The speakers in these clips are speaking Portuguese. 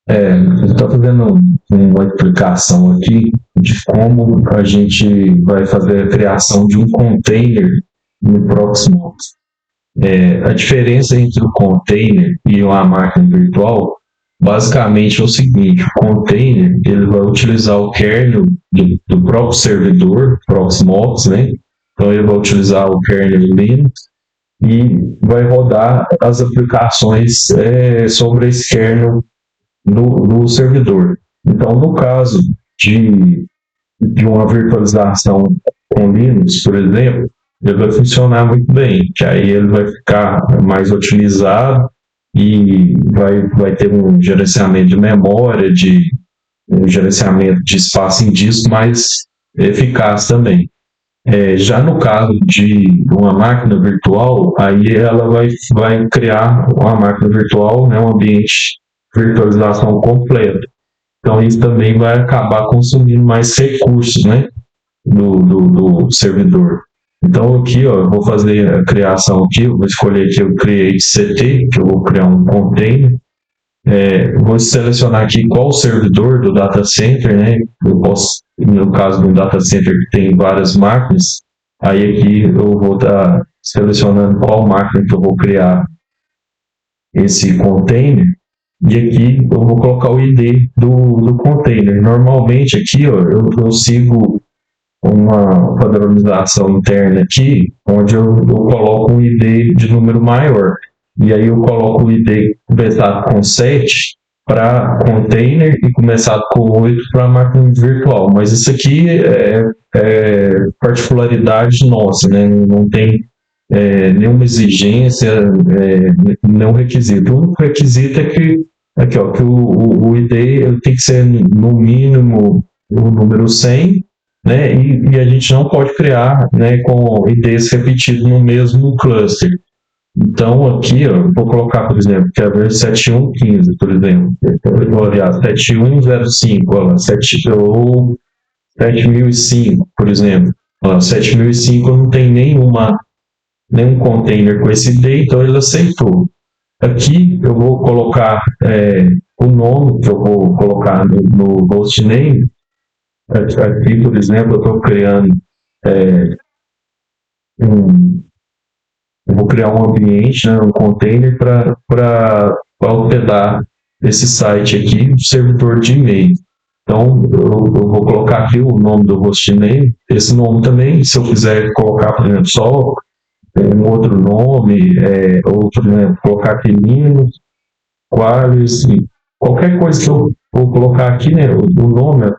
Eu estou fazendo uma explicação aqui de como a gente vai fazer a criação de um container no Proxmox. A diferença entre o container e uma máquina virtual, basicamente é o seguinte: o container ele vai utilizar o kernel do próprio servidor, Proxmox, né? Então ele vai utilizar o kernel Linux e vai rodar as aplicações sobre esse kernel do servidor. Então, no caso de uma virtualização com Linux, por exemplo, ele vai funcionar muito bem, que aí ele vai ficar mais otimizado e vai ter um gerenciamento de memória, um gerenciamento de espaço em disco mais eficaz também. Já no caso de uma máquina virtual, aí ela vai criar uma máquina virtual, né, um ambiente de virtualização completo. Então, isso também vai acabar consumindo mais recursos, né, do servidor. Então, aqui, ó, eu vou fazer a criação aqui, eu vou escolher aqui o Create CT, que eu vou criar um container. Vou selecionar aqui qual servidor do data center, né? Eu posso, no caso do data center que tem várias máquinas, aí aqui eu vou estar selecionando qual máquina que eu vou criar esse container, e aqui eu vou colocar o ID do container. Normalmente aqui, ó, eu sigo uma padronização interna aqui, onde eu coloco um ID de número maior. E aí eu coloco o ID começado com 7 para container e começado com 8 para máquina virtual. Mas isso aqui é particularidade nossa, né? Não tem nenhuma exigência, nenhum requisito. O único requisito é que, aqui, ó, que o ID ele tem que ser no mínimo o número 100, né? E a gente não pode criar, né, com IDs repetidos no mesmo cluster. Então, aqui, ó, vou colocar, por exemplo, que é a versão 7115, por exemplo. Eu vou olhar 7105, ó, ou 7005, por exemplo. Ó, 7005 não tem nenhum container com esse ID, então ele aceitou. Aqui eu vou colocar o nome que eu vou colocar no hostname. Aqui, por exemplo, eu estou criando eu vou criar um ambiente, né, um container para hospedar esse site aqui, um servidor de e-mail. Então, eu vou colocar aqui o nome do hostname. Esse nome também, se eu quiser colocar, por exemplo, só um outro nome, né, colocar aqui Linux, Qualys, qualquer coisa que eu vou colocar aqui, né, o nome,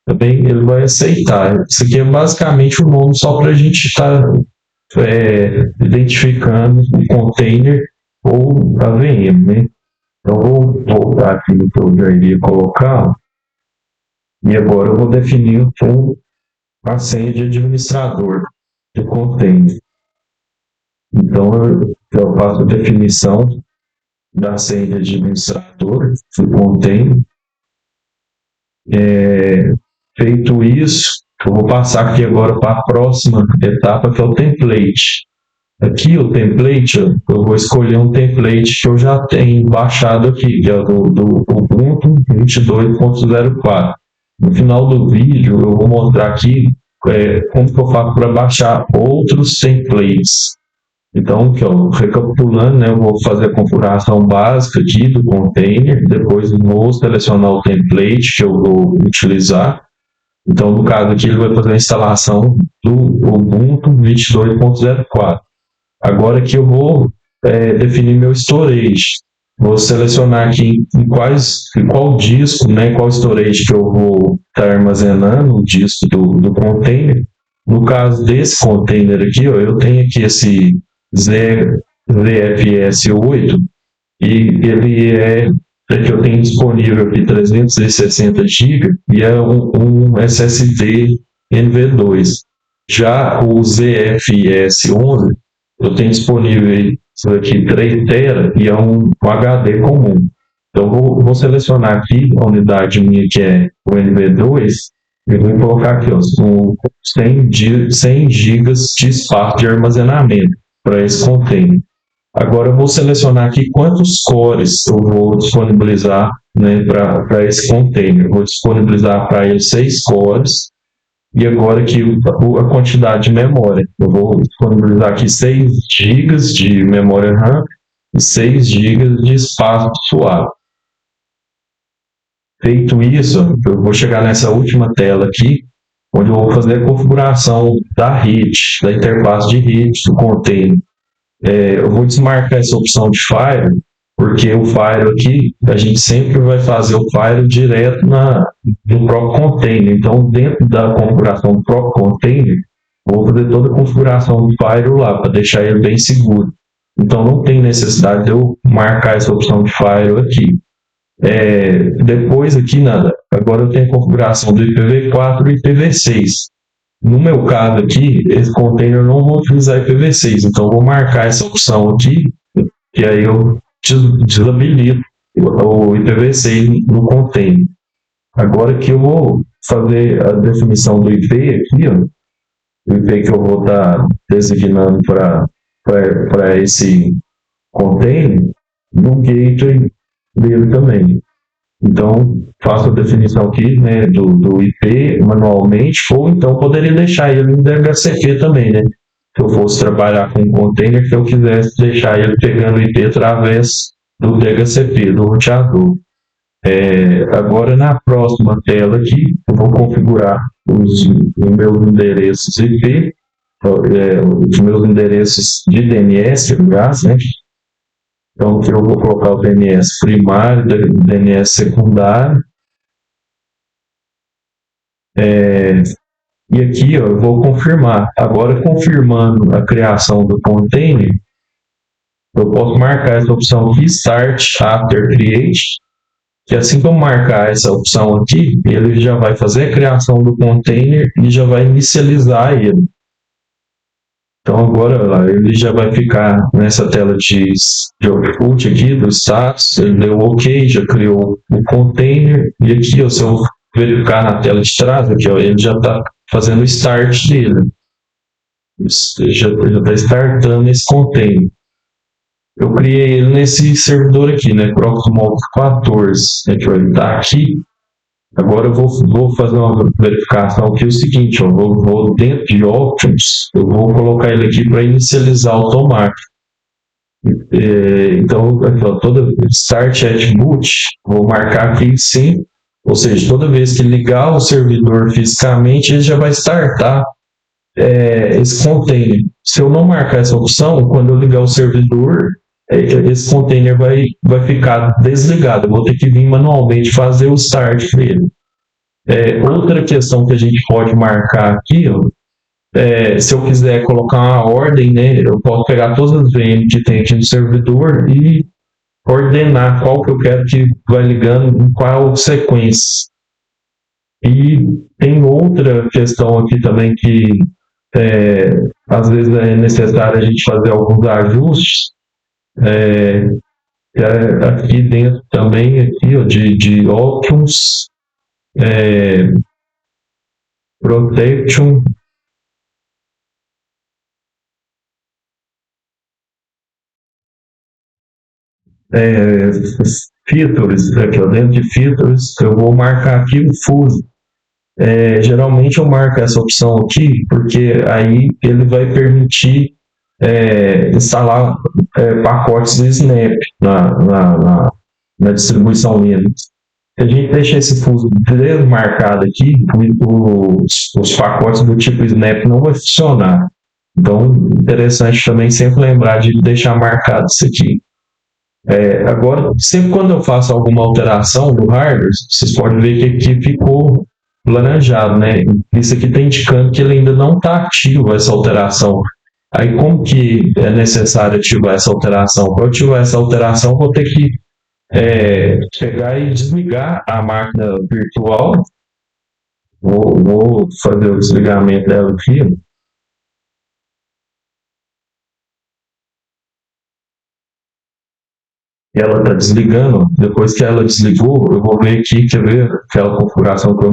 também ele vai aceitar. Isso aqui é basicamente o nome só para a gente estar identificando o container ou a VM, né? Então, vou voltar aqui no que eu já iria colocar, e agora eu vou definir a senha de administrador do container. Então, eu faço a definição da senha de administrador do container. Feito isso, eu vou passar aqui agora para a próxima etapa, que é o template. Aqui o template, eu vou escolher um template que eu já tenho baixado aqui, que é do Ubuntu 22.04. No final do vídeo eu vou mostrar aqui como que eu faço para baixar outros templates. Então, recapitulando, né, eu vou fazer a configuração básica aqui do container, depois vou selecionar o template que eu vou utilizar. Então, no caso aqui, ele vai fazer a instalação do Ubuntu 22.04. Agora aqui eu vou definir meu storage. Vou selecionar aqui em qual disco, né, qual storage que eu vou estar armazenando o disco do container. No caso desse container aqui, ó, eu tenho aqui esse ZFS8 e ele que eu tenho disponível aqui 360 GB e é um SSD NV2. Já o ZFS11 eu tenho disponível aqui 3 TB e é um HD comum. Então vou selecionar aqui a unidade minha que é o NV2 e vou colocar aqui 100 GB de espaço de armazenamento para esse container. Agora eu vou selecionar aqui quantos cores eu vou disponibilizar né, para esse container. Vou disponibilizar para ele 6 cores. E agora aqui a quantidade de memória. Eu vou disponibilizar aqui 6 GB de memória RAM e 6 GB de espaço suave. Feito isso, eu vou chegar nessa última tela aqui, onde eu vou fazer a configuração da rede, da interface de rede do container. Eu vou desmarcar essa opção de Fire, porque o Fire aqui, a gente sempre vai fazer o Fire direto no próprio container. Então, dentro da configuração do próprio container, vou fazer toda a configuração do Fire lá, para deixar ele bem seguro. Então, não tem necessidade de eu marcar essa opção de Fire aqui. Depois aqui, agora eu tenho a configuração do IPv4 e IPv6. No meu caso aqui, esse container eu não vou utilizar IPv6, então eu vou marcar essa opção aqui, que aí eu desabilito o IPv6 no container. Agora que eu vou fazer a definição do IP aqui, ó, o IP que eu vou estar designando para esse container, no gateway dele também. Então, faço a definição aqui, né, do IP manualmente, ou então poderia deixar ele no DHCP também, né? Se eu fosse trabalhar com um container, que eu quisesse deixar ele pegando o IP através do DHCP, do roteador. Agora, na próxima tela aqui, eu vou configurar os meus endereços IP, os meus endereços de DNS, aliás, né? Então, aqui eu vou colocar o DNS primário, o DNS secundário. E aqui ó, eu vou confirmar. Agora, confirmando a criação do container, eu posso marcar essa opção aqui, Start After Create, que assim que eu marcar essa opção aqui, ele já vai fazer a criação do container e já vai inicializar ele. Então agora ele já vai ficar nessa tela de output aqui do status, ele deu OK, já criou o container, e aqui ó, se eu verificar na tela de trás, aqui, ó, ele já está fazendo o start dele. Ele já está startando esse container. Eu criei ele nesse servidor aqui, né, Proxmox 14, né, que ele está aqui. Agora eu vou fazer uma verificação aqui, o seguinte, ó, vou dentro de Options, eu vou colocar ele aqui para inicializar automático. Então, aqui, ó, toda Start at Boot, vou marcar aqui sim, ou seja, toda vez que ligar o servidor fisicamente, ele já vai startar esse container. Se eu não marcar essa opção, quando eu ligar o servidor, esse container vai ficar desligado. Eu vou ter que vir manualmente fazer o start dele. Outra questão que a gente pode marcar aqui, ó, se eu quiser colocar uma ordem, né, eu posso pegar todas as VM que tem aqui no servidor e ordenar qual que eu quero que vai ligando em qual sequência. E tem outra questão aqui também que às vezes é necessário a gente fazer alguns ajustes. Aqui dentro também aqui, ó, de options, protection, features, aqui ó, dentro de features, eu vou marcar aqui o fuso. Geralmente eu marco essa opção aqui, porque aí ele vai permitir instalar pacotes do Snap na distribuição Linux. Se a gente deixar esse fuso desmarcado aqui, os pacotes do tipo Snap não vai funcionar. Então, interessante também sempre lembrar de deixar marcado isso aqui. Agora, sempre quando eu faço alguma alteração no hardware, vocês podem ver que aqui ficou laranjado, né? Isso aqui está indicando que ele ainda não está ativo, essa alteração. Aí, como que é necessário ativar essa alteração? Para ativar essa alteração, vou ter que pegar e desligar a máquina virtual. Vou fazer o desligamento dela aqui. E ela está desligando. Depois que ela desligou, eu vou ver aqui, quer ver aquela configuração que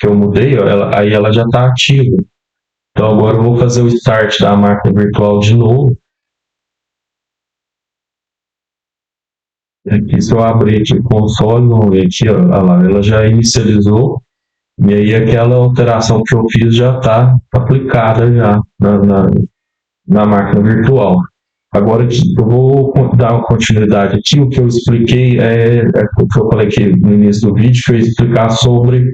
eu mudei, ó, aí ela já está ativa. Então agora eu vou fazer o start da máquina virtual de novo. Aqui, se eu abrir aqui o console, vamos ver aqui, ó, olha lá, ela já inicializou, e aí aquela alteração que eu fiz já está aplicada já na máquina virtual. Agora eu vou dar uma continuidade aqui. O que eu expliquei é o que eu falei aqui no início do vídeo, que eu ia explicar sobre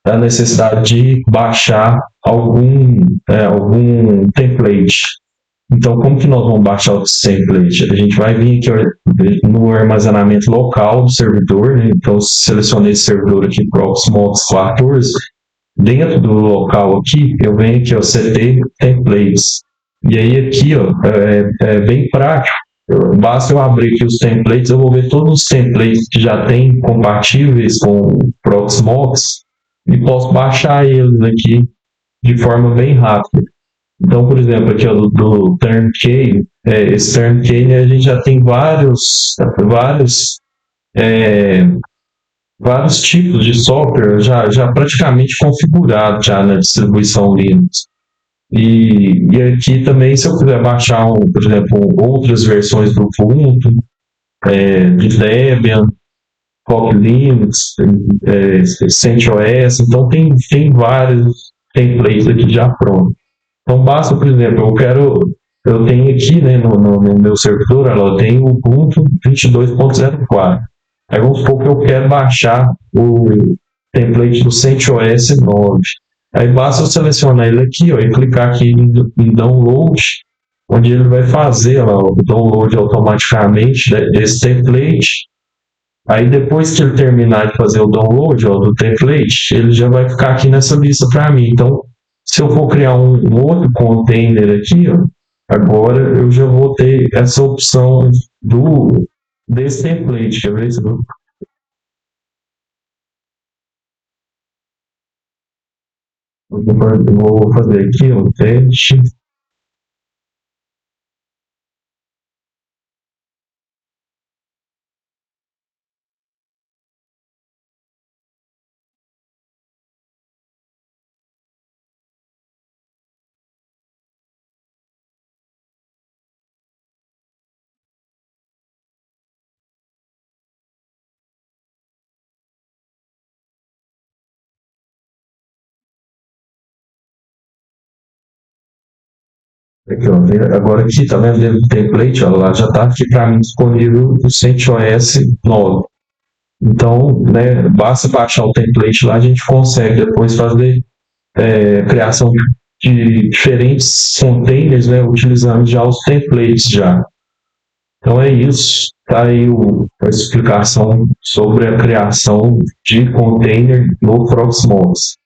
a necessidade de baixar algum template. Então, como que nós vamos baixar o template? A gente vai vir aqui no armazenamento local do servidor, né? Então, eu selecionei esse servidor aqui, Proxmox 14. Dentro do local aqui, eu venho aqui, ó, CT Templates. E aí aqui, ó, é bem prático. Basta eu abrir aqui os templates, eu vou ver todos os templates que já tem compatíveis com o Proxmox e posso baixar eles aqui de forma bem rápida. Então, por exemplo, aqui ó, do Turnkey, esse Turnkey, né, a gente já tem é, vários tipos de software já praticamente configurados já na distribuição Linux. E aqui também, se eu quiser baixar, por exemplo, outras versões do Ubuntu, de Debian, Pop Linux, CentOS, então tem vários templates aqui já prontos. Então basta, por exemplo, eu tenho aqui, né, no meu servidor, eu tenho o Ubuntu 22.04. Aí vamos supor que eu quero baixar o template do CentOS 9. Aí basta eu selecionar ele aqui, ó, e clicar aqui em download, onde ele vai fazer lá, o download automaticamente desse template. Aí depois que ele terminar de fazer o download, ó, do template, ele já vai ficar aqui nessa lista para mim. Então, se eu for criar um outro container aqui, ó, agora eu já vou ter essa opção desse template. Quer ver? Eu vou fazer aqui um teste. Aqui, ó, agora aqui, tá vendo dentro do template, ó, lá já está aqui para mim disponível o CentOS 9. Então, né, basta baixar o template lá, a gente consegue depois fazer criação de diferentes containers, né, utilizando já os templates já. Então é isso. Tá aí a explicação sobre a criação de container no Proxmox.